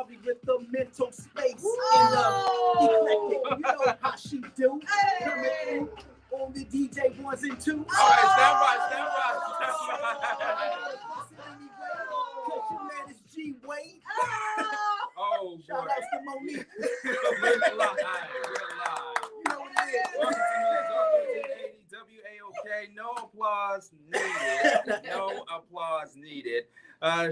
Garvey with the mental space in the eclectic. You know how she do. Coming through on the DJ ones and twos. All right, stand by. Cause your man is G Wade. Oh, Shout boy. out to Monique. We're live. You know what it is. Welcome to WAOK. No applause needed. No applause needed.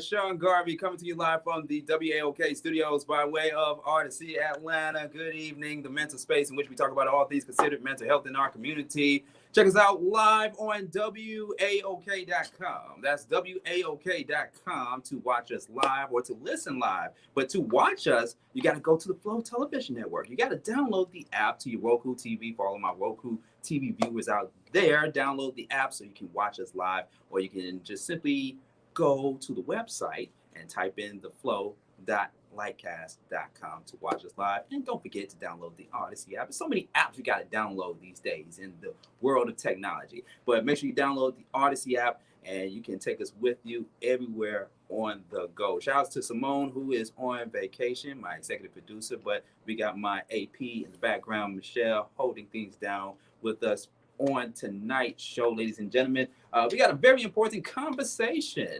Sean Garvey coming to you live from the WAOK studios by way of Artisy, Atlanta. Good evening. The mental space in which we talk about all things considered mental health in our community. Check us out live on WAOK.com. That's WAOK.com to watch us live or to listen live. But to watch us, you got to go to the Flow Television Network. You got to download the app to your Roku TV for all of my Roku TV viewers out there. Download the app so you can watch us live, or you can just simply go to the website and type in the flow.lightcast.com to watch us live. And don't forget to download the Artisy app. There's so many apps you got to download these days in the world of technology. But make sure you download the Artisy app and you can take us with you everywhere on the go. Shout out to Simone, who is on vacation, my executive producer. But we got my AP in the background, Michelle, holding things down with us on tonight's show, ladies and gentlemen. We got a very important conversation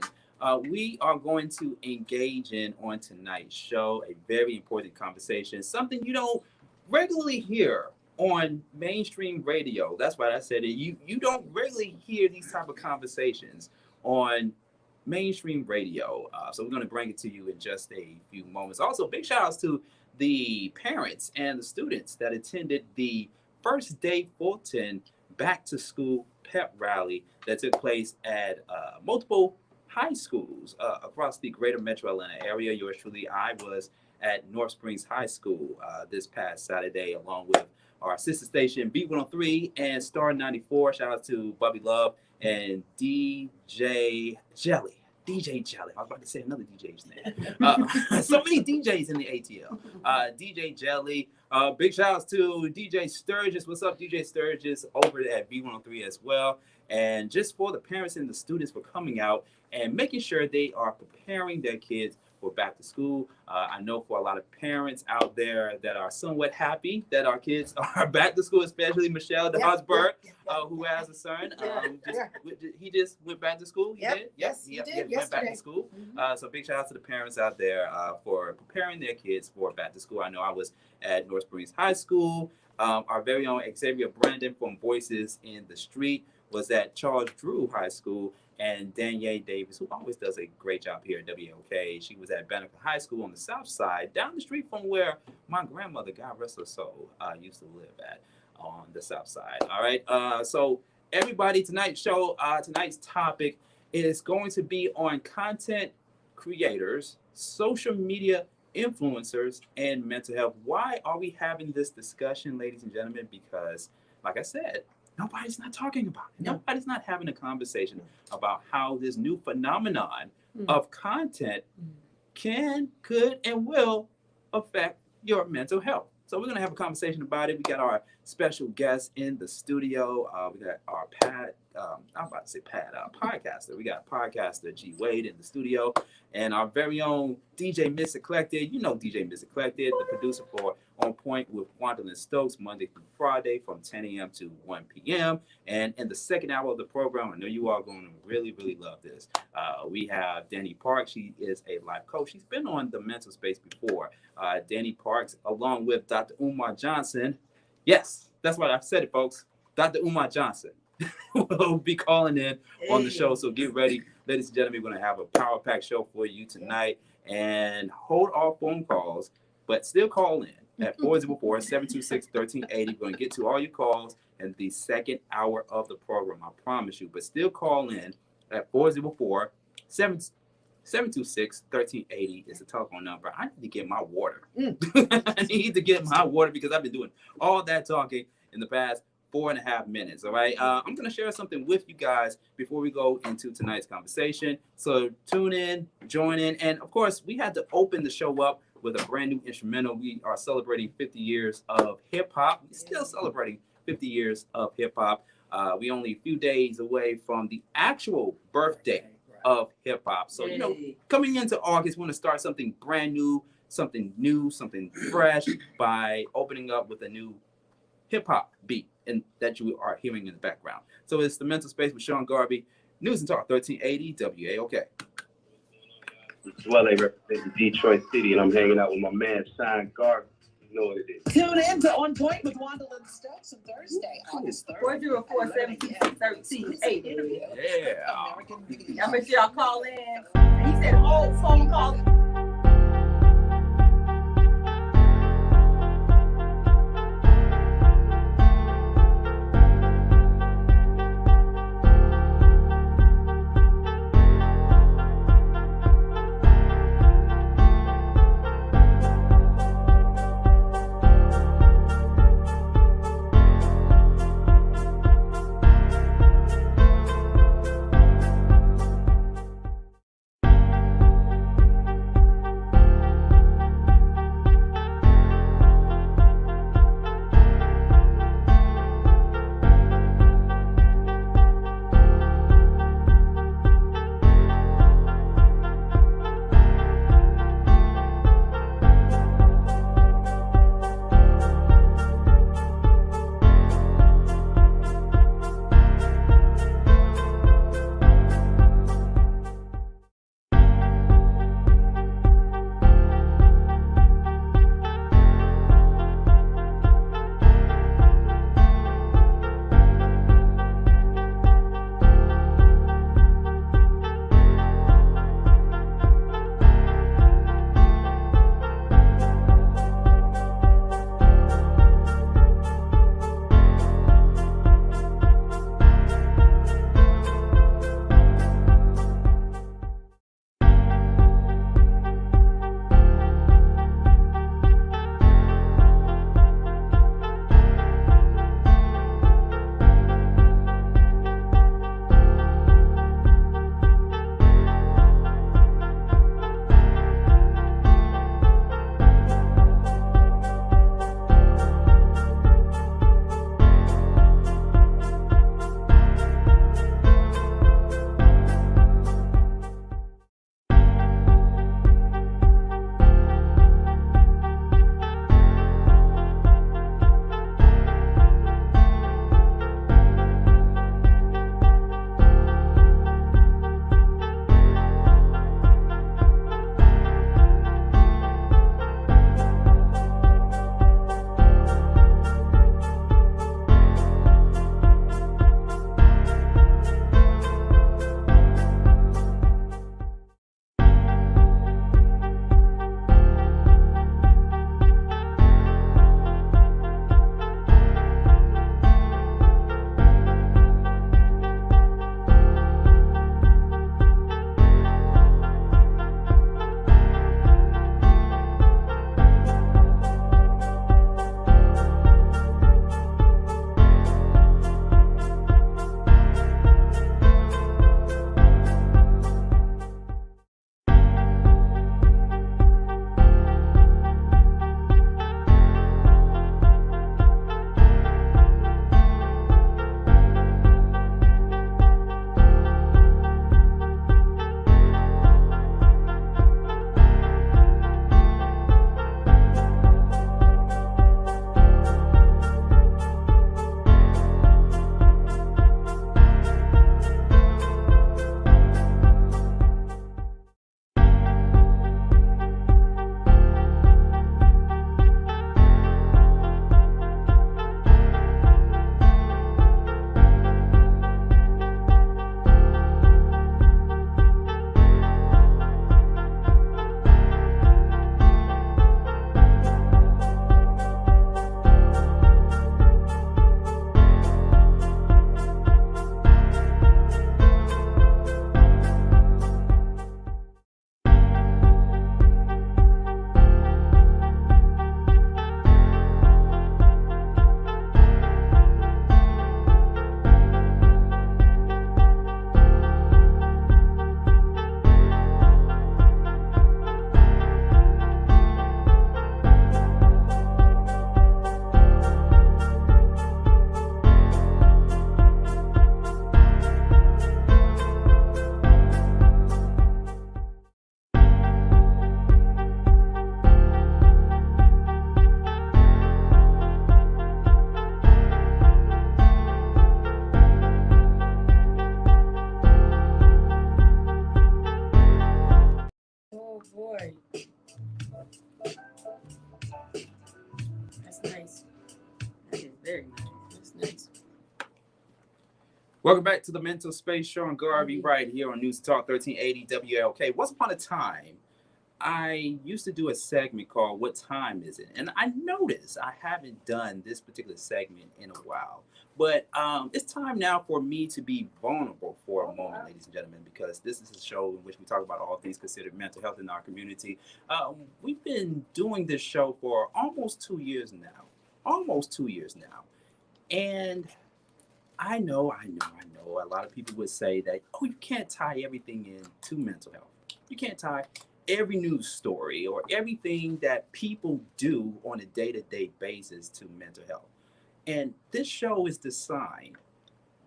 we are going to engage in on tonight's show. A very important conversation, something you don't regularly hear on mainstream radio. That's why I said it. You don't regularly hear these type of conversations on mainstream radio. So we're going to bring it to you in just a few moments. Also, big shout outs to the parents and the students that attended the First Day Fulton Back to School pep rally that took place at multiple high schools across the greater metro Atlanta area. Yours truly, I was at North Springs High School this past Saturday, along with our sister station B103 and Star 94. Shout out to Bubby Love and DJ Jelly. DJ Jelly. I was about to say another DJ's name. So many DJs in the ATL. DJ Jelly. Big shout outs to DJ Sturgis. What's up, DJ Sturgis, over at B103 as well. And just for the parents and the students for coming out and making sure they are preparing their kids for back to school. I know for a lot of parents out there that are somewhat happy that our kids are back to school, especially Michelle Birt, who has a son. He just went back to school. He did? Yes, he went back to school. So big shout out to the parents out there for preparing their kids for back to school. I know I was at North Springs High School. Our very own Xavier Brandon from Voices in the Street was at Charles Drew High School, and Danje Davis, who always does a great job here at WAOK. She was at Banneker High School on the south side, down the street from where my grandmother, God rest her soul, used to live at on the south side. All right. So everybody, tonight's show, tonight's topic is going to be on content creators, social media influencers, and mental health. Why are we having this discussion, ladies and gentlemen? Because, like I said, nobody's not talking about it. Nobody's not having a conversation about how this new phenomenon of content can, could, and will affect your mental health. So we're going to have a conversation about it. We got our special guest in the studio. We got our podcaster. We got podcaster G Wade in the studio, and our very own DJ Miss Eclected. You know DJ Miss Eclected, the producer for On Point with Gwendolyn Stokes, Monday through Friday from 10 a.m. to 1 p.m. And in the second hour of the program, I know you all going to really, really love this. We have Danny Parks. She is a life coach. She's been on the mental space before. Danny Parks, along with Dr. Umar Johnson. Yes, that's what I said it, folks. Dr. Umar Johnson will be calling in on the show. So get ready. Ladies and gentlemen, we're going to have a power-packed show for you tonight. And hold all phone calls, but still call in at 404-726-1380. We're going to get to all your calls in the second hour of the program, I promise you. But still call in at 404-726-1380 is the telephone number. I need to get my water. I need to get my water because I've been doing all that talking in the past 4.5 minutes. All right. I'm going to share something with you guys before we go into tonight's conversation. So tune in, join in. And of course, we had to open the show up with a brand new instrumental. We are celebrating 50 years of hip hop. We're still celebrating 50 years of hip hop. We only a few days away from the actual birthday of hip hop. So, you know, coming into August, we want to start something brand new, something new, something fresh by opening up with a new hip hop beat and that you are hearing in the background. So it's the Mental Space with Sean Garvey, News and Talk 1380 WAOK. Well, they represent Detroit City, and I'm hanging out with my man Sean Garvey. You know what it is. Tune in to On Point with Wandalyn Stokes on Thursday, August 3rd. 404-726-1380. Yeah. I make sure y'all call in. He said, "Oh, phone calls." Welcome back to the Mental Space. Sean Garvey right here on News Talk 1380 WAOK. Once upon a time, I used to do a segment called What Time Is It? And I noticed I haven't done this particular segment in a while. But it's time now for me to be vulnerable for a moment, ladies and gentlemen, because this is a show in which we talk about all things considered mental health in our community. We've been doing this show for almost 2 years now. And I know a lot of people would say that, oh, you can't tie everything into mental health. You can't tie every news story or everything that people do on a day-to-day basis to mental health. And this show is designed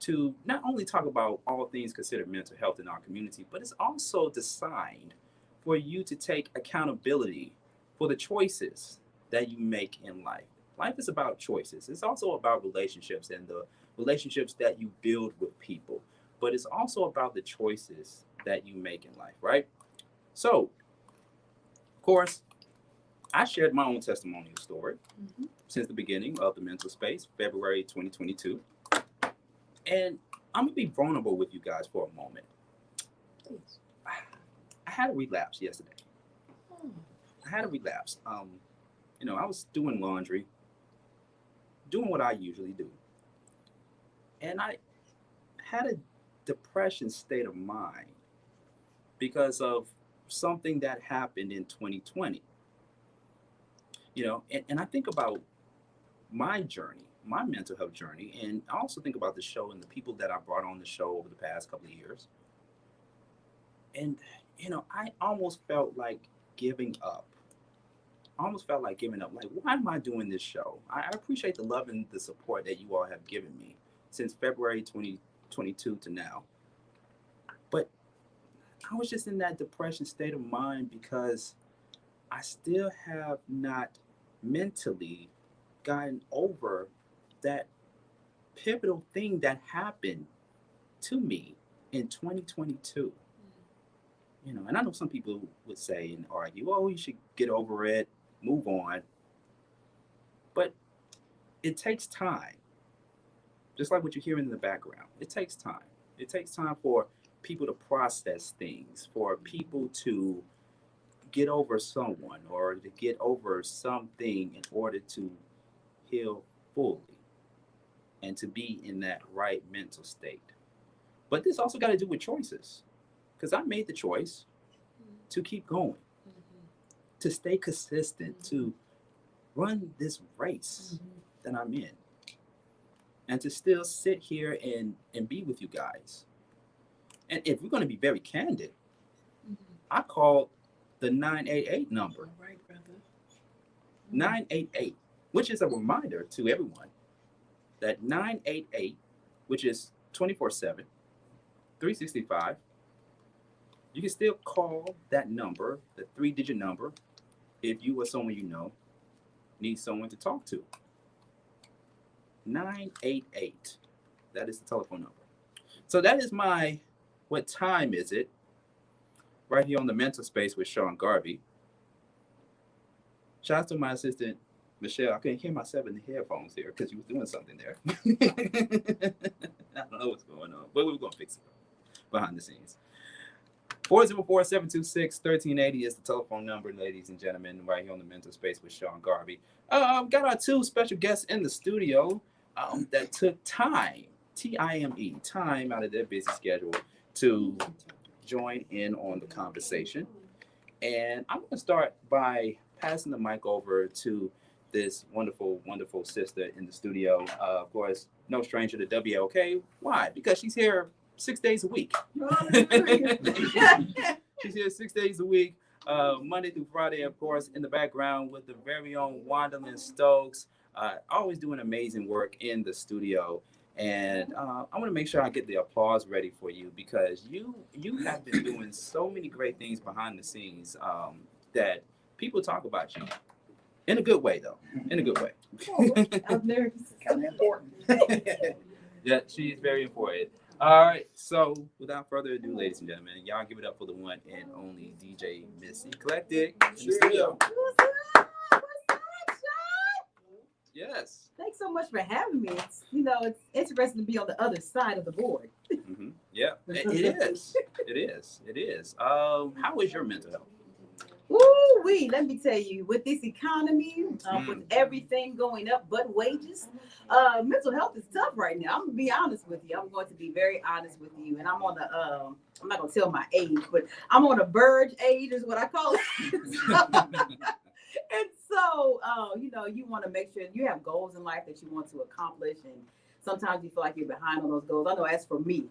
to not only talk about all things considered mental health in our community, but it's also designed for you to take accountability for the choices that you make in life. Life is about choices. It's also about relationships and the relationships that you build with people, but it's also about the choices that you make in life, right? So, of course, I shared my own testimonial story since the beginning of the Mental Space, February 2022. And I'm going to be vulnerable with you guys for a moment. Please. I had a relapse yesterday. I was doing laundry, doing what I usually do. And I had a depression state of mind because of something that happened in 2020. And I think about my journey, my mental health journey, and I also think about the show and the people that I brought on the show over the past couple of years. And, I almost felt like giving up. Like, why am I doing this show? I appreciate the love and the support that you all have given me since February 2022 to now. But I was just in that depression state of mind because I still have not mentally gotten over that pivotal thing that happened to me in 2022. And I know some people would say and argue, oh, you should get over it, move on. But it takes time. Just like what you're hearing in the background, it takes time. It takes time for people to process things, for people to get over someone or to get over something in order to heal fully and to be in that right mental state. But this also got to do with choices, because I made the choice to keep going, to stay consistent, to run this race that I'm in, and to still sit here and be with you guys. And if we're going to be very candid, I called the 988 number. All right, brother. 988, which is a reminder to everyone that 988, which is 24/7, 365, you can still call that number, the 3-digit number, if you or someone you know needs someone to talk to. 988. That is the telephone number. So that is my What Time Is It? Right here on the Mental Space with Sean Garvey. Shout out to my assistant, Michelle. I couldn't hear myself in the headphones there because you was doing something there. I don't know what's going on, but we're going to fix it behind the scenes. 404-726-1380 is the telephone number, ladies and gentlemen, right here on the Mental Space with Sean Garvey. Got our two special guests in the studio that took time, T-I-M-E, time out of their busy schedule to join in on the conversation. And I'm going to start by passing the mic over to this wonderful, wonderful sister in the studio. Of course, no stranger to WAOK. Why? Because she's here 6 days a week. She's here 6 days a week, Monday through Friday, of course, in the background with the very own Wandalyn Stokes, always doing amazing work in the studio. And I want to make sure I get the applause ready for you because you have been doing so many great things behind the scenes that people talk about you. In a good way, though. In a good way. I'm nervous. Kind of important. Yeah, she's very important. All right, so without further ado, ladies and gentlemen, y'all give it up for the one and only DJ Miss Eclectic in the studio. What's up, Sean? Yeah. Yes. Thanks so much for having me. It's, you know, it's interesting to be on the other side of the board. Mm-hmm. Yeah, it is. It is. It is. How is your mental health? Woo-wee, let me tell you, with this economy, with everything going up but wages, mental health is tough right now. I'm gonna be honest with you. I'm going to be very honest with you. And I'm on the I'm not gonna tell my age, but I'm on a verge age is what I call it. And so you know, you want to make sure you have goals in life that you want to accomplish, and sometimes you feel like you're behind on those goals. I know as for me.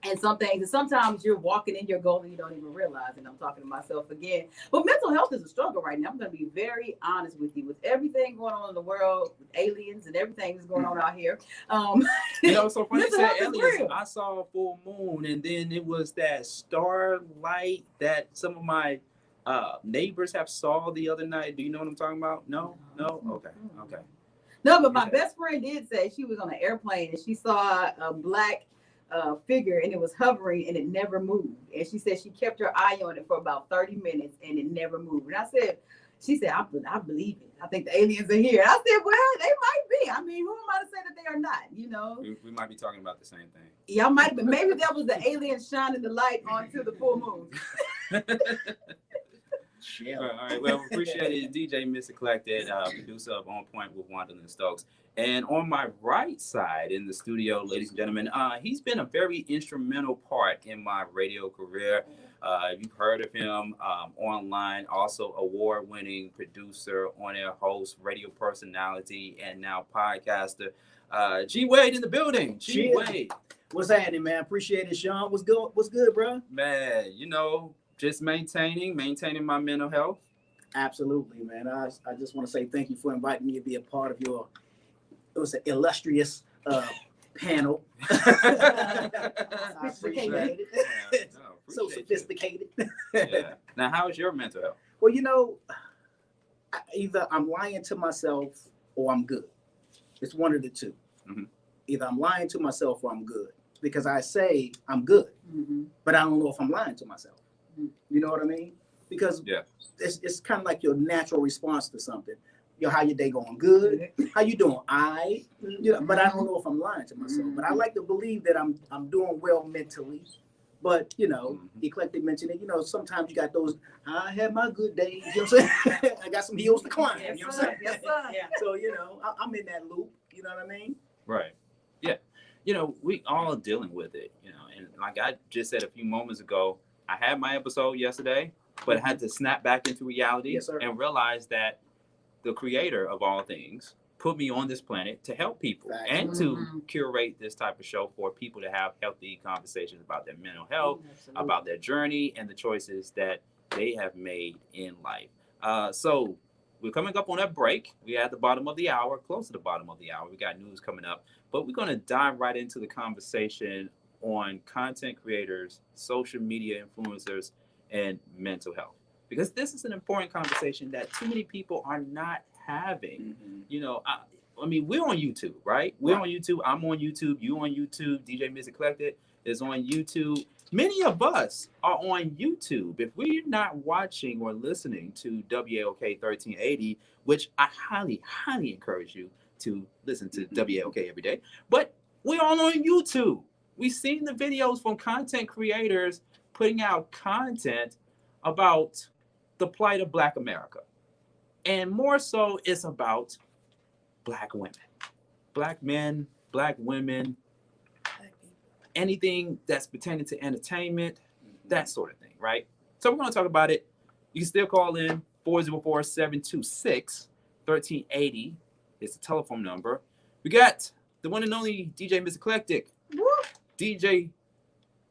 And some things, and sometimes you're walking in your goal and you don't even realize, and I'm talking to myself again. But mental health is a struggle right now. I'm going to be very honest with you. With everything going on in the world, with aliens and everything that's going on out here. You know, so funny you said aliens. Real. I saw a full moon, and then it was that starlight that some of my neighbors have saw the other night. Do you know what I'm talking about? No? Okay. No, but my best friend did say she was on an airplane and she saw a black figure and it was hovering and it never moved. And she said she kept her eye on it for about 30 minutes and it never moved. And she said, I believe it. I think the aliens are here. I said, well, they might be. I mean, who am I to say that they are not, you know? We might be talking about the same thing. Yeah, might be. Maybe that was the aliens shining the light onto the full moon. Yeah. All right. Well, appreciate it. DJ Mr. Collected, producer of On Point with Wandalyn Stokes. And on my right side in the studio, ladies and gentlemen, he's been a very instrumental part in my radio career. You've heard of him online, also award-winning producer, on-air host, radio personality, and now podcaster. G Wade in the building. G Wade. What's happening, man? Appreciate it, Sean. What's good, bro? Man, you know, just maintaining my mental health. Absolutely, man. I just want to say thank you for inviting me to be a part of your, it was an illustrious panel. Sophisticated. So sophisticated. Yeah. Now, how is your mental health? Well, you know, either I'm lying to myself or I'm good. It's one of the two. Mm-hmm. Either I'm lying to myself or I'm good. Because I say I'm good, but I don't know if I'm lying to myself. You know what I mean? Because it's kind of like your natural response to something. Yo, how your day going? Good. How you doing? You know, but I don't know if I'm lying to myself. But I like to believe that I'm doing well mentally. But you know, Eclectic mentioned it. You know, sometimes you got those. I had my good days. You know what I'm saying? I got some hills to climb. Yes, you know what I'm saying? Yes, sir. Yeah. So you know, I'm in that loop. You know what I mean? Right. Yeah. You know, we all dealing with it. You know, and like I just said a few moments ago, I had my episode yesterday, but I had to snap back into reality and realize that the creator of all things put me on this planet to help people and to curate this type of show for people to have healthy conversations about their mental health, about their journey, and the choices that they have made in life. So we're coming up on that break. We're at the bottom of the hour, close to the bottom of the hour. We got news coming up, but we're going to dive right into the conversation on content creators, social media influencers, and mental health. Because this is an important conversation that too many people are not having. You know, I mean, we're on YouTube, right? We're on YouTube. I'm on YouTube. You on YouTube. DJ Mr. Collected is on YouTube. Many of us are on YouTube. If we're not watching or listening to WAOK 1380, which I highly, highly encourage you to listen to WAOK every day, but we're all on YouTube. We've seen the videos from content creators putting out content about the plight of Black America. And more so, it's about Black women, Black men, Black women, anything that's pertaining to entertainment, that sort of thing, right? So we're going to talk about it. You can still call in 404-726-1380. It's the telephone number. We got the one and only DJ Mr. Eclectic. Woo! DJ,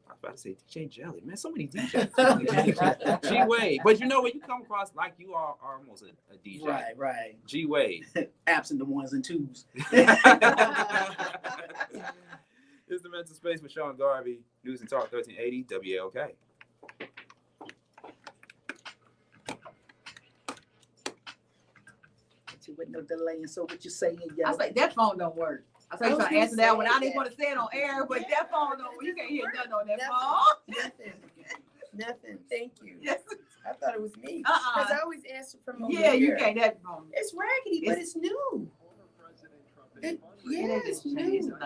I was about to say DJ Jelly. Man, so many DJs. G Wade. But you know what? You come across like you are almost a DJ. Right. G Wade. Absent the ones and twos. It's the Mental Space with Sean Garvey, News and Talk 1380, WAOK. With no delay, and so what you saying, yo? I was like, that phone don't work. I was trying to answer that one. I didn't want to say it on air, but that phone don't. You can't hear nothing on that phone. Nothing. Thank you. Yes. I thought it was me. Because I always answer from over Yeah, here. you can't. That phone. It's raggedy, but it's new. Yes, no.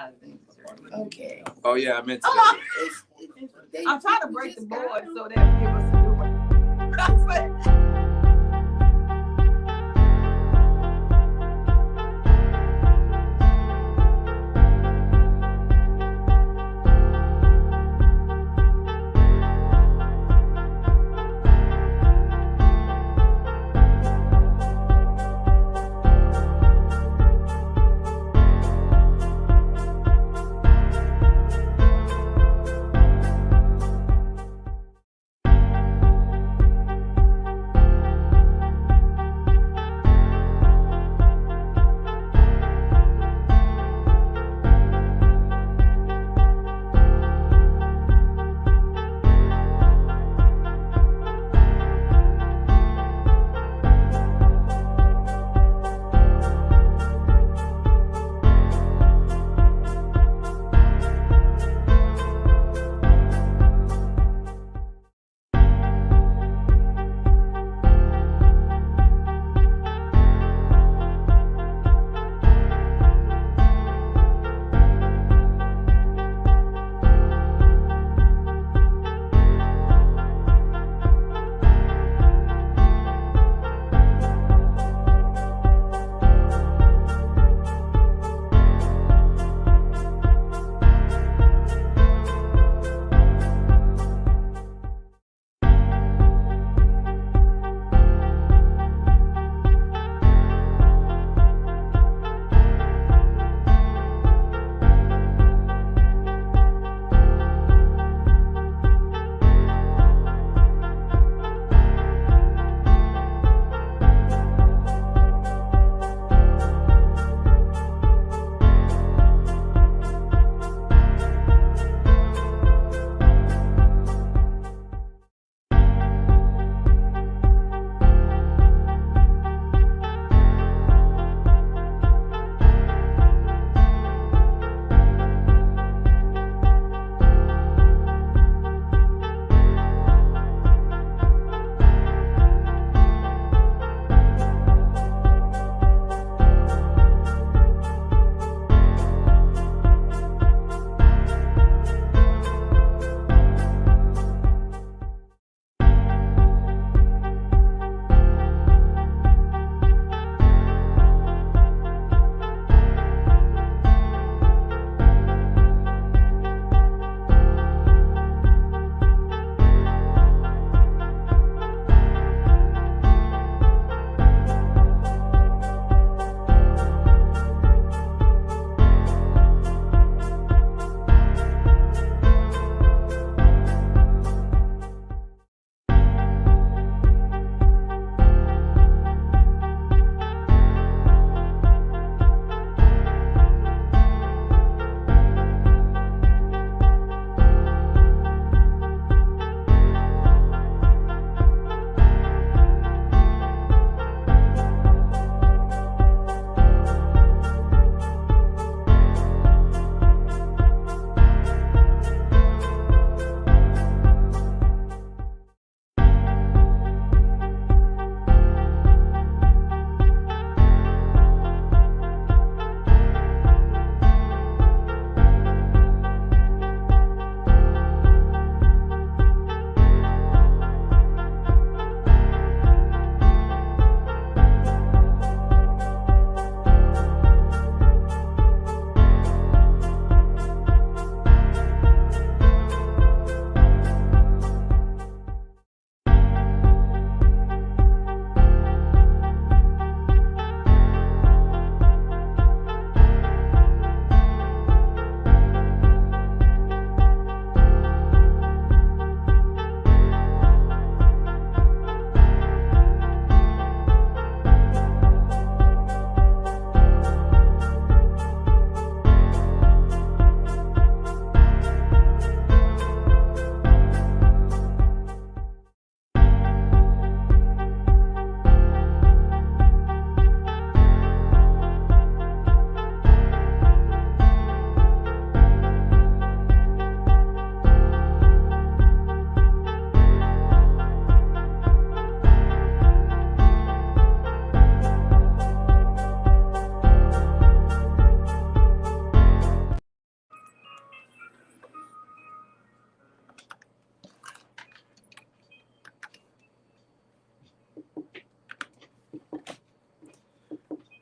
Okay. Oh yeah, I meant to. I'm trying to break the board so they'll give us a new one.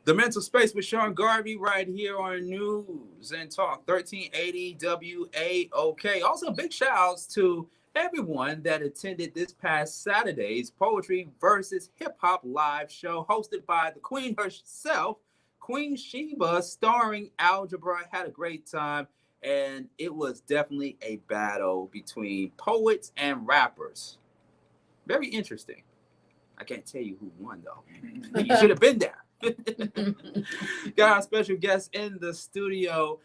The Mental Space with Sean Garvey right here on News and Talk 1380 WAOK. Also, big shout outs to everyone that attended this past Saturday's Poetry versus Hip Hop live show hosted by the Queen herself, Queen Sheba, starring Algebra. Had a great time, and it was definitely a battle between poets and rappers. Very interesting. I can't tell you who won, though. You should have been there. Got our special guest in the studio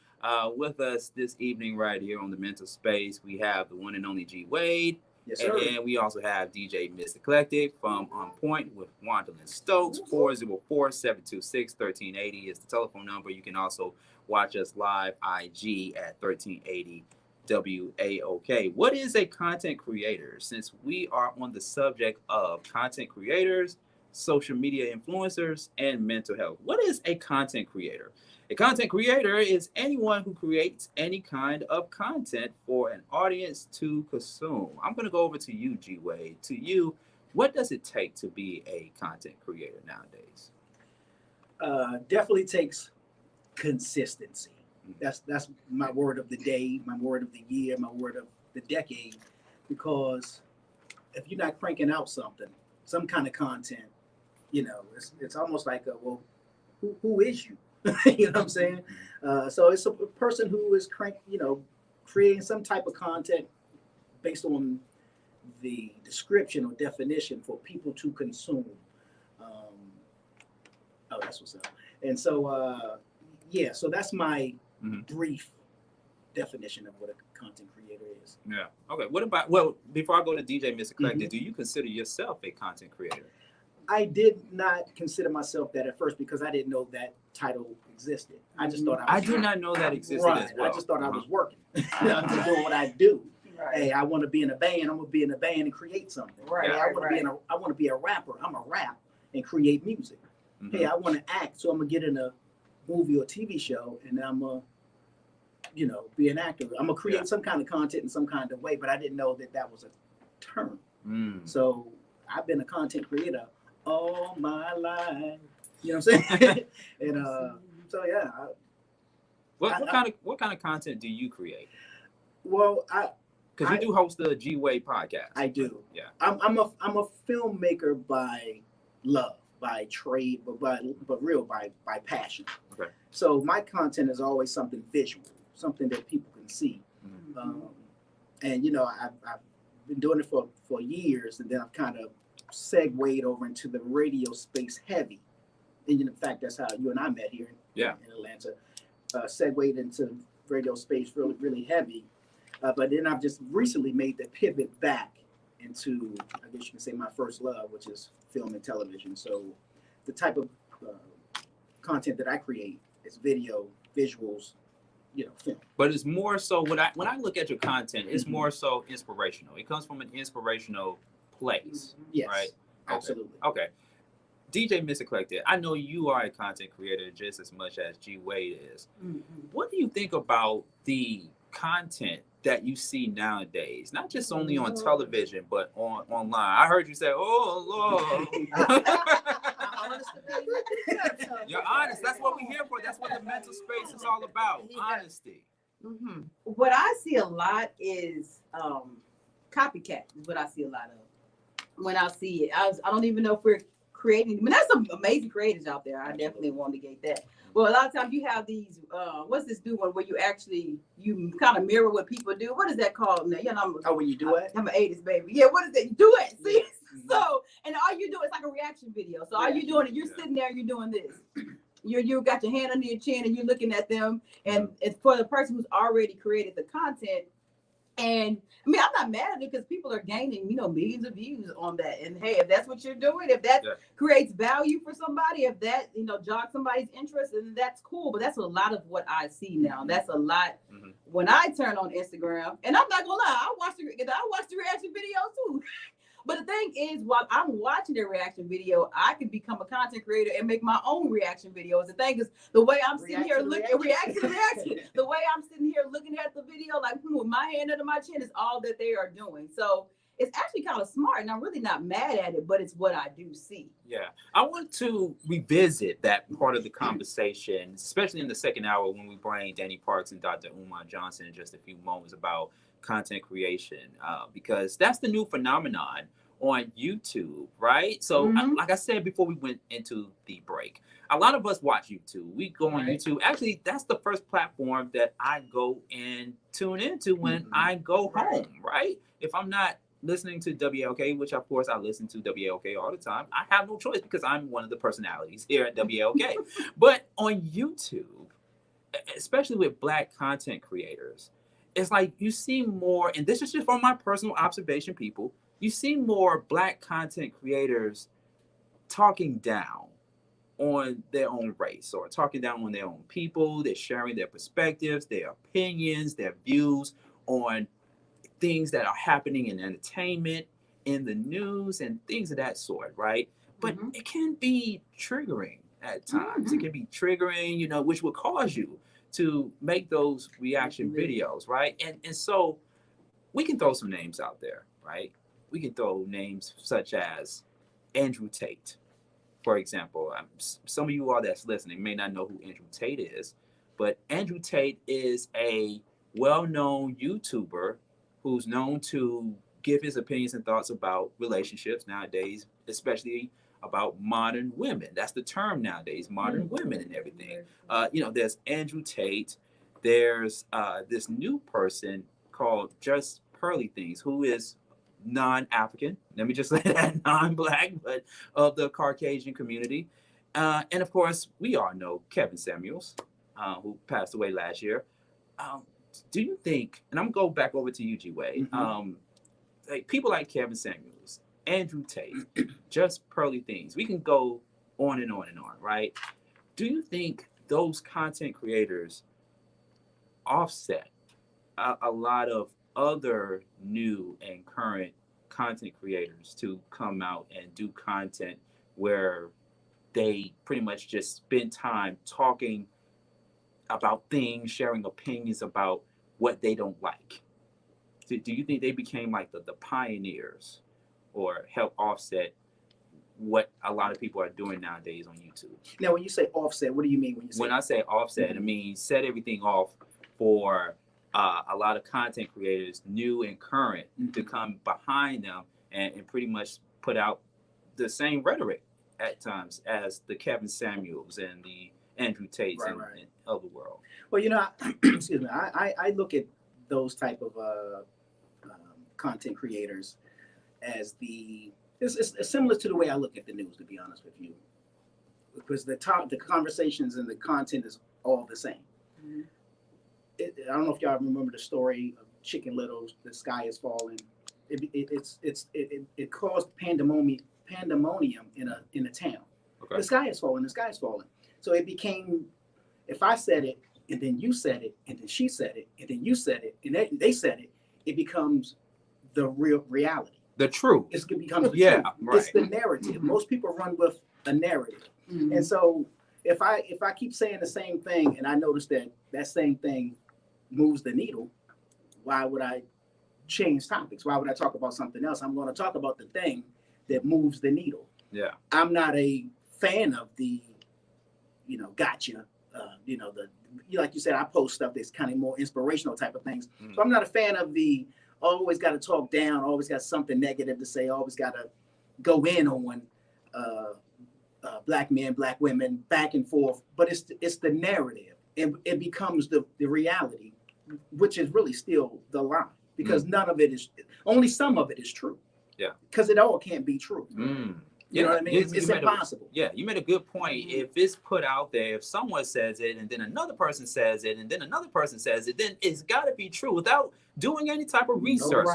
with us this evening right here on the Mental Space. We have the one and only G Wade. Yes, sir. And we also have DJ Mr. Collective from On Point with Wandalyn Stokes. 404-726-1380 is the telephone number. You can also watch us live IG at 1380 WAOK. What is a content creator? Since we are on the subject of content creators, social media influencers, and mental health. What is a content creator? A content creator is anyone who creates any kind of content for an audience to consume. I'm going to go over to you, G Wade. To you, what does it take to be a content creator nowadays? Definitely takes consistency. That's my word of the day, my word of the year, my word of the decade. Because if you're not cranking out something, some kind of content, you know, it's almost like, who is you? You know what I'm saying? So it's a person who is creating some type of content based on the description or definition for people to consume. That's what's up. And so, so that's my brief definition of what a content creator is. Yeah. Okay. What about, well, before I go to DJ Mr. Collective, do you consider yourself a content creator? I did not consider myself that at first because I didn't know that title existed. I just thought I did not know that existed as well. I just thought I was working. I'm just doing what I do. Right. Hey, I want to be in a band. I'm gonna be in a band and create something. Right. Hey, I want to be a rapper. I'm a rap and create music. Hey, I want to act, so I'm gonna get in a movie or TV show, and I'm gonna, be an actor. I'm gonna create some kind of content in some kind of way. But I didn't know that was a term. So I've been a content creator all my life. You know what I'm saying? And so yeah. What kind of content do you create? Well, because you do host the G Wade podcast. I do. Yeah. I'm a filmmaker by love, by trade, but by passion. Okay. So my content is always something visual, something that people can see. And I've been doing it for years, and then I've kind of segued over into the radio space heavy. And in fact, that's how you and I met here in Atlanta. Segued into radio space really, really heavy. But then I've just recently made the pivot back into, I guess you can say, my first love, which is film and television. So the type of content that I create is video, visuals, film. But it's more so when I look at your content, it's more so inspirational. It comes from an inspirational place. Yes, right? Absolutely. Okay. DJ Mr. Collective, I know you are a content creator just as much as G Wade is. What do you think about the content that you see nowadays? Not just only on television, but online. I heard you say, "Oh Lord." You're honest. That's what we're here for. That's what the mental space is all about. Honesty. What I see a lot is copycat. Is what I see a lot of. When I see it, I don't even know if we're creating. I mean, there's some amazing creators out there. I definitely want to get that. Well, a lot of times you have these. What's this do one where you kind of mirror what people do? What is that called? Now, when you do it? I'm an 80s baby. Yeah, what is that? You do it. See. So, and all you do is like a reaction video. So all you doing is you're sitting there, you're doing this. You got your hand under your chin and you're looking at them. And it's for the person who's already created the content. And I mean, I'm not mad at it because people are gaining, millions of views on that. And hey, if that's what you're doing, if that creates value for somebody, if that, jogs somebody's interest, then that's cool. But that's a lot of what I see now. That's a lot when I turn on Instagram. And I'm not gonna lie, I watch the reaction video too. But the thing is, while I'm watching the reaction video, I can become a content creator and make my own reaction videos. The thing is, the way I'm sitting here looking, the way I'm sitting here looking at the video, like with my hand under my chin, is all that they are doing. So it's actually kind of smart, and I'm really not mad at it, but it's what I do see. Yeah, I want to revisit that part of the conversation, especially in the second hour when we bring Danny Parks and Dr. Umar Johnson in just a few moments about content creation, because that's the new phenomenon on YouTube, right? So, like I said before we went into the break, a lot of us watch YouTube. We go on YouTube. Actually, that's the first platform that I go and tune into when I go home, right? If I'm not listening to WAOK, which of course I listen to WAOK all the time, I have no choice because I'm one of the personalities here at WAOK. But on YouTube, especially with Black content creators, it's like you see more, and this is just from my personal observation, people, you see more Black content creators talking down on their own race or talking down on their own people. They're sharing their perspectives, their opinions, their views on things that are happening in entertainment, in the news, and things of that sort, right? But it can be triggering at times. It can be triggering, you know, which will cause you to make those reaction videos, right? And so we can throw some names out there, right? We can throw names such as Andrew Tate, for example. Some of you all that's listening may not know who Andrew Tate is, but Andrew Tate is a well-known YouTuber who's known to give his opinions and thoughts about relationships nowadays, especially about modern women. That's the term nowadays, modern women and everything. You know, there's Andrew Tate. There's this new person called Just Pearly Things, who is non-African. Let me just say that, non-Black, but of the Caucasian community. And of course, we all know Kevin Samuels, who passed away last year. Do you think, and I'm gonna go back over to you, G-Way, like people like Kevin Samuels, Andrew Tate, Just Pearly Things, we can go on and on and on, right? Do you think those content creators offset a lot of other new and current content creators to come out and do content where they pretty much just spend time talking about things, sharing opinions about what they don't like? Do you think they became like the pioneers or help offset what a lot of people are doing nowadays on YouTube? Now, when you say offset, what do you mean when you say? When I say offset, I mean set everything off for a lot of content creators, new and current, to come behind them and pretty much put out the same rhetoric at times as the Kevin Samuels and the Andrew Tates and of the world. Well, you know, excuse me, I look at those type of content creators as it's similar to the way I look at the news, to be honest with you, because the conversations and the content is all the same. I don't know if y'all remember the story of Chicken Little's "The Sky Is Falling." It caused pandemonium in a town. Okay. The sky is falling. The sky is falling. So it became, if I said it, and then you said it, and then she said it, and then you said it, and they said it, it becomes the real reality. The truth. It becomes the truth. Right. It's the narrative. Most people run with a narrative, and so if I keep saying the same thing, and I notice that same thing moves the needle, why would I change topics? Why would I talk about something else? I'm going to talk about the thing that moves the needle. Yeah. I'm not a fan of the, gotcha. Like you said, I post stuff that's kind of more inspirational type of things. So I'm not a fan of the always got to talk down, always got something negative to say, always got to go in on Black men, Black women, back and forth. But it's the narrative, and it becomes the reality, which is really still the lie, because none of it is, only some of it is true. Yeah. Because it all can't be true. You know what I mean? It's impossible. You made a good point. If it's put out there, if someone says it and then another person says it and then another person says it, then it's got to be true without doing any type of research,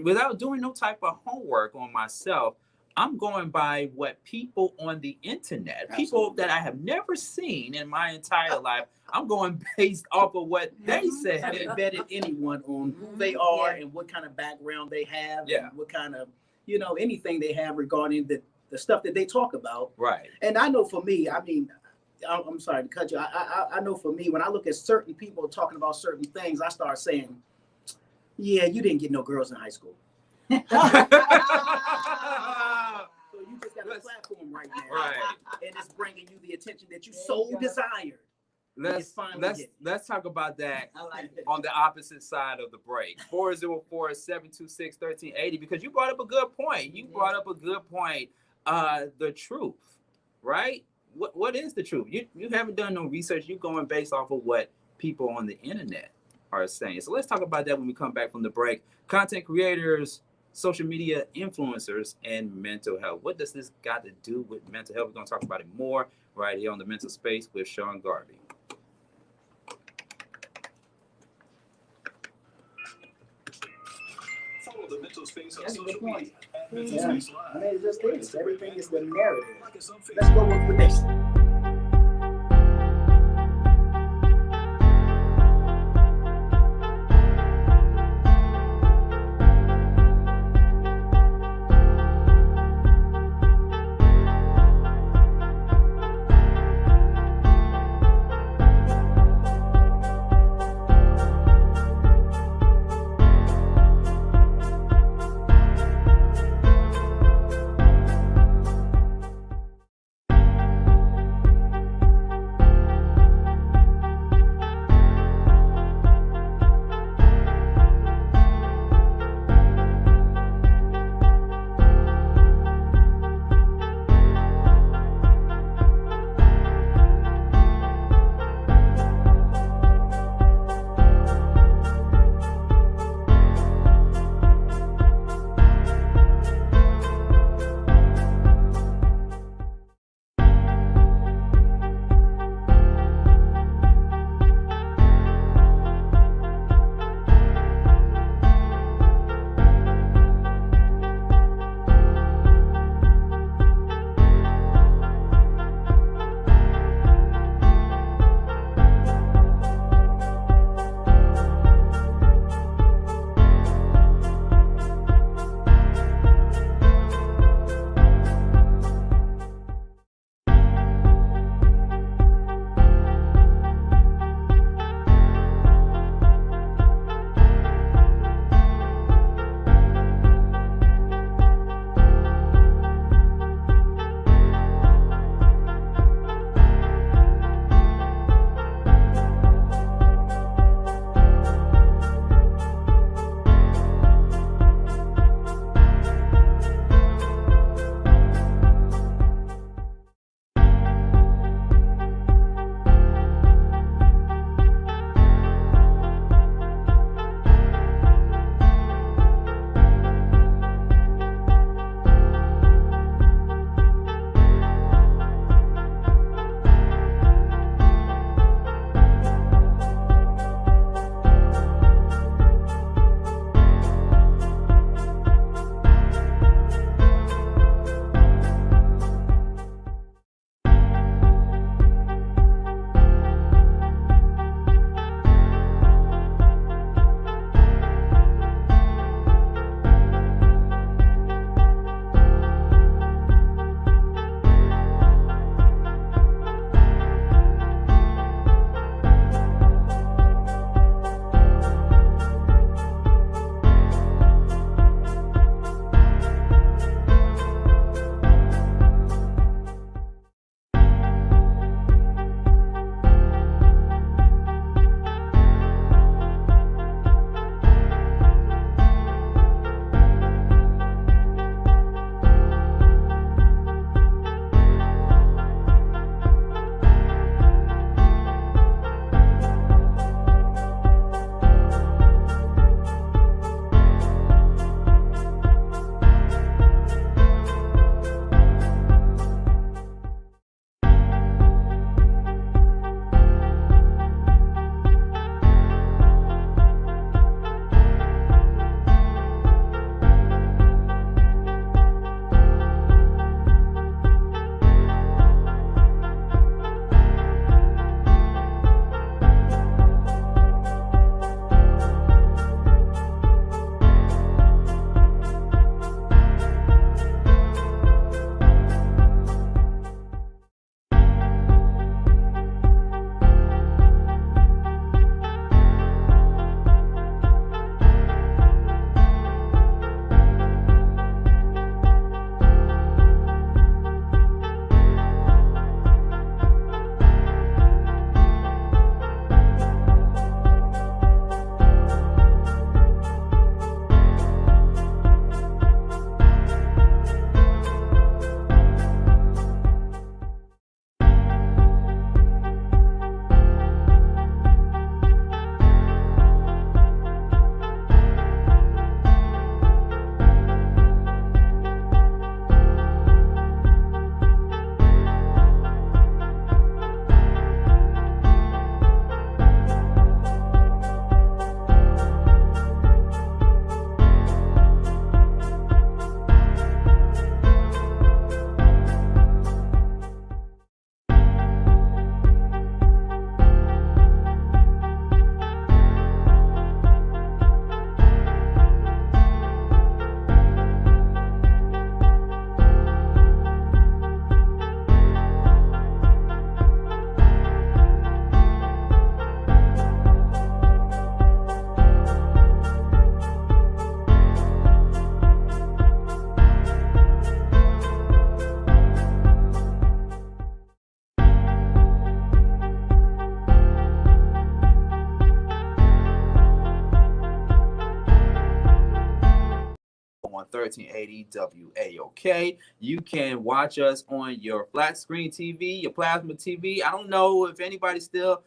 without doing no type of homework on myself. I'm going by what people on the internet, people that I have never seen in my entire life, I'm going based off of what they said. I haven't vetted anyone on who they are and what kind of background they have, and what kind of, anything they have regarding the stuff that they talk about. Right. And I know for me, I mean, I'm sorry to cut you. I know for me, when I look at certain people talking about certain things, I start saying, yeah, you didn't get no girls in high school. So you just got a platform right now, Right. and it's bringing you the attention that you so desired. Let's talk about that I like it. on the opposite side of the break. 404-726-1380, because you brought up a good point. The truth, right? What is the truth? You haven't done no research. You're going based off of what people on the internet are saying. So let's talk about that when we come back from the break. Content creators, social media influencers, and mental health. What does this got to do with mental health? We're going to talk about it more right here on The Mental Space with Sean Garvey. Follow The Mental Space on That's a good social point. media at Mental Yeah. Space Live. I mean, it just is. Everything is the narrative. Like us on Facebook. Let's go with this. 1380 WAOK. You can watch us on your flat screen TV, your plasma TV. I don't know if anybody still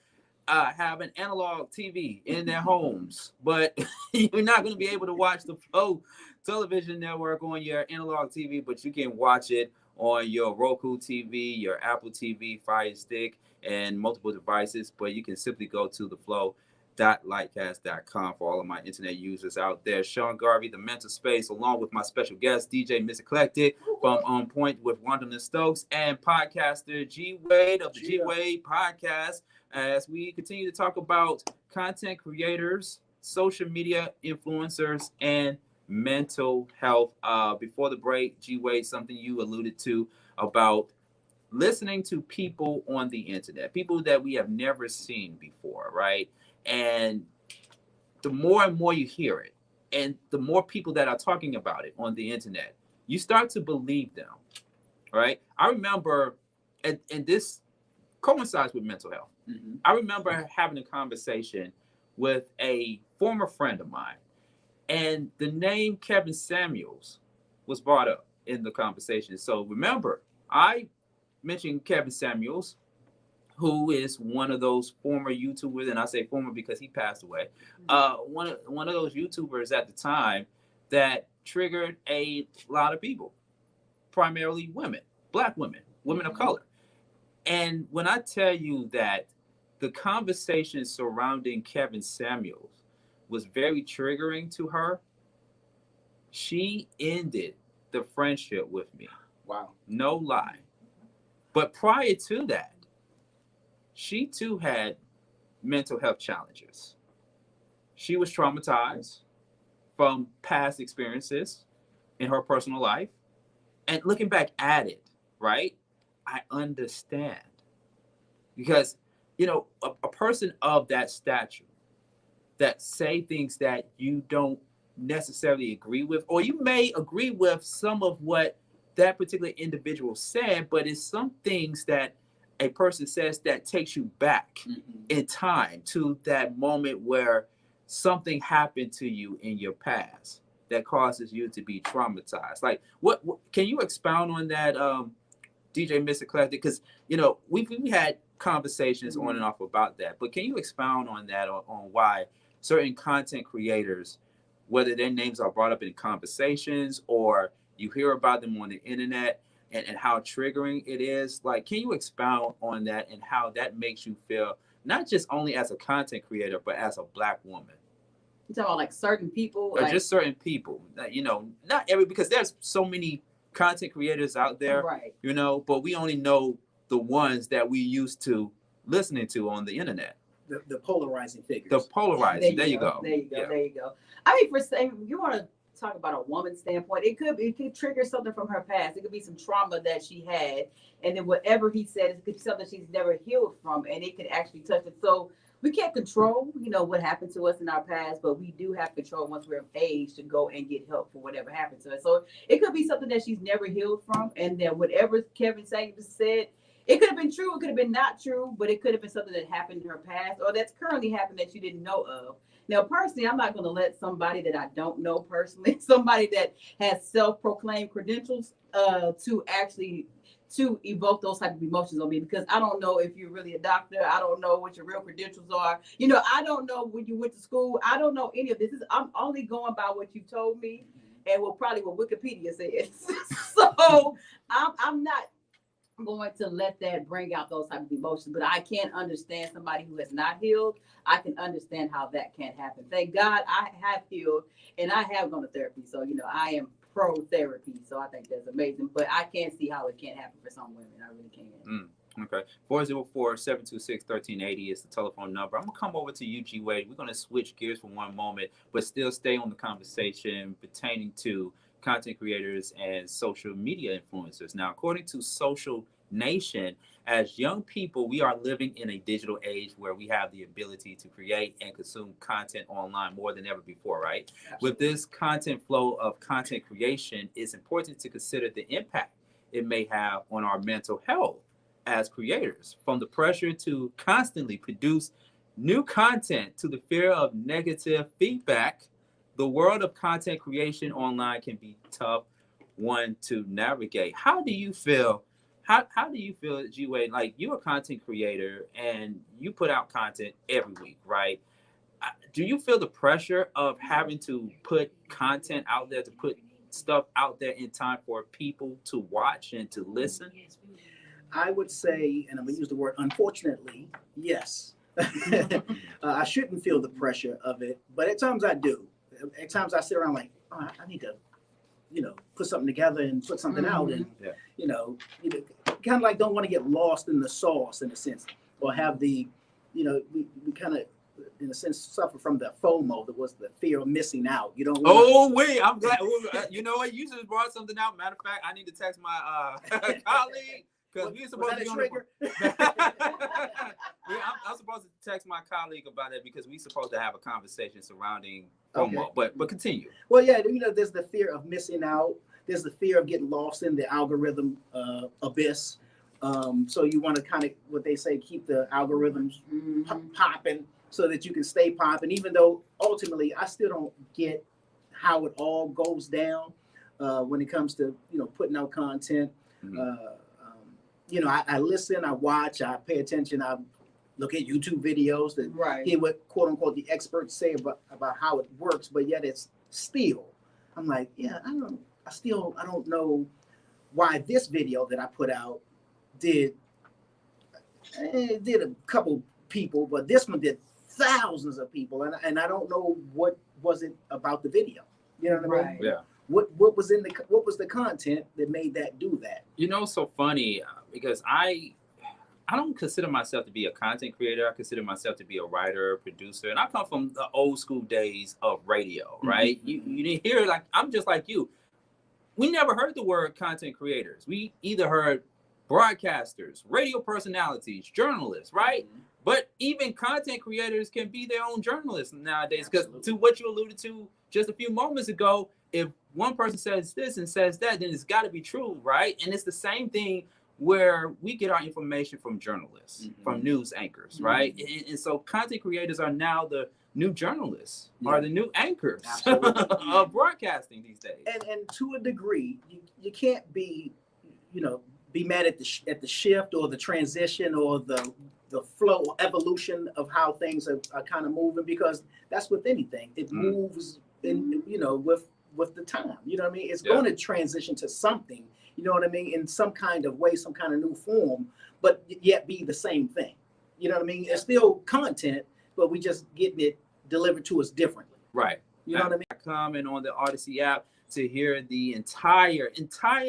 have an analog TV in their homes, but you're not going to be able to watch the Flow television network on your analog TV, but you can watch it on your Roku TV, your Apple TV, Fire Stick, and multiple devices. But you can simply go to the flow.lightcast.com for all of my internet users out there. Sean Garvey, the mental space, along with my special guest, DJ Miss Eclectic from On Point with Wonderland Stokes, and podcaster G Wade of the G Wade podcast, as we continue to talk about content creators, social media influencers, and mental health. Before the break, G Wade, something you alluded to about listening to people on the internet, people that we have never seen before, right? And the more and more you hear it, and the more people that are talking about it on the internet, you start to believe them, right? I remember, and this coincides with mental health. Mm-hmm. I remember having a conversation with a former friend of mine, and the name Kevin Samuels was brought up in the conversation. So remember, I mentioned Kevin Samuels, who is one of those former YouTubers, and I say former because he passed away. One of those YouTubers at the time that triggered a lot of people, primarily women, Black women, women of color. And when I tell you that the conversation surrounding Kevin Samuels was very triggering to her, she ended the friendship with me. Wow. No lie. But prior to that, she too had mental health challenges. She was traumatized from past experiences in her personal life. And looking back at it, right, I understand. Because, you know, a person of that stature that say things that you don't necessarily agree with, or you may agree with some of what that particular individual said, but it's some things that a person says that takes you back in time to that moment where something happened to you in your past that causes you to be traumatized. Like, what can you expound on that, DJ Miss Eclectic? Because, you know, we had conversations on and off about that, but can you expound on that, on why certain content creators, whether their names are brought up in conversations or you hear about them on the internet, and how triggering it is? Like, can you expound on that and how that makes you feel, not just only as a content creator, but as a Black woman? You talking about like certain people? Or like, just certain people, you know, not every, because there's so many content creators out there, right, you know, but we only know the ones that we used to listening to on the internet. The polarizing figures. The polarizing. There you go. There you go. Yeah. There you go. I mean, for saying, you want to talk about a woman's standpoint, it could trigger something from her past. It could be some trauma that she had, and then whatever he said, it could be something she's never healed from, and it could actually touch it. So we can't control, you know, what happened to us in our past, but we do have control once we're of age to go and get help for whatever happened to us. So it could be something that she's never healed from, and then whatever Kevin Samuels said, it could have been true, it could have been not true, but it could have been something that happened in her past or that's currently happened that you didn't know of. Now, personally, I'm not going to let somebody that I don't know personally, somebody that has self-proclaimed credentials, to evoke those type of emotions on me, because I don't know if you're really a doctor. I don't know what your real credentials are. You know, I don't know when you went to school. I don't know any of this. I'm only going by what you told me and what Wikipedia says. So I'm not going to let that bring out those type of emotions, but I can understand somebody who has not healed. I can understand how that can happen. Thank God I have healed and I have gone to therapy. So, you know, I am pro therapy. So I think that's amazing, but I can't see how it can't happen for some women. I really can't. Okay. 404-726-1380 is the telephone number. I'm going to come over to you, G Wade. We're going to switch gears for one moment, but still stay on the conversation pertaining to content creators and social media influencers. Now, according to Social Nation, as young people, we are living in a digital age where we have the ability to create and consume content online more than ever before, right? Absolutely. With this content flow of content creation, it's important to consider the impact it may have on our mental health as creators, from the pressure to constantly produce new content to the fear of negative feedback the world of content creation online can be tough one to navigate. How do you feel? How do you feel, G-Wade? Like, you're a content creator and you put out content every week, right? Do you feel the pressure of having to put content out there, to put stuff out there in time for people to watch and to listen? I would say, and I'm gonna use the word unfortunately, yes. I shouldn't feel the pressure of it, but at times I do. At times I sit around like, oh, I need to, put something together and put something out, and kind of like don't want to get lost in the sauce in a sense, or have the, we kind of, in a sense, suffer from the FOMO, that was the fear of missing out. You don't. Oh wait, I'm glad. You know what? You just brought something out. Matter of fact, I need to text my colleague. Because we're supposed to be on I'm supposed to text my colleague about it because we're supposed to have a conversation surrounding FOMO. But continue. Well, yeah, there's the fear of missing out. There's the fear of getting lost in the algorithm abyss. So you want to kind of, what they say, keep the algorithms popping so that you can stay popping. Even though ultimately I still don't get how it all goes down when it comes to putting out content. I listen, I watch, I pay attention, I look at YouTube videos that hear what quote unquote the experts say about how it works, but yet it's still, I'm like, yeah, I don't know why this video that I put out did a couple people, but this one did thousands of people, and I don't know what was it about the video. You know what I mean? Yeah. What was the content that made that do that? It's so funny because I don't consider myself to be a content creator. I consider myself to be a writer, producer, and I come from the old school days of radio, right? You didn't hear, like, I'm just like you. We never heard the word content creators. We either heard broadcasters, radio personalities, journalists, right? But even content creators can be their own journalists nowadays, because to what you alluded to just a few moments ago, if one person says this and says that, then it's got to be true, right? And it's the same thing where we get our information from journalists, from news anchors, right? And so content creators are now the new journalists, are the new anchors of broadcasting these days. And to a degree, you can't be, be mad at the shift or the transition or the flow or evolution of how things are kind of moving, because that's with anything. It moves in, with the time. You know what I mean? It's going to transition to something, you know what I mean, in some kind of way, some kind of new form, but yet be the same thing. You know what I mean? It's still content, but we just getting it delivered to us differently. Right. You know what I mean? Comment on the Odyssey app to hear the entire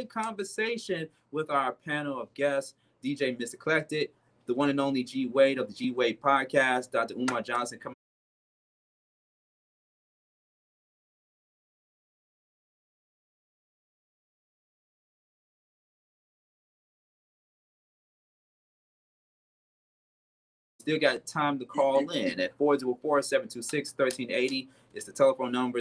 conversation with our panel of guests, DJ Mr. Collected, the one and only G Wade of the G Wade podcast, Dr. Umar Johnson. Still got time to call in at 404-726-1380. It's the telephone number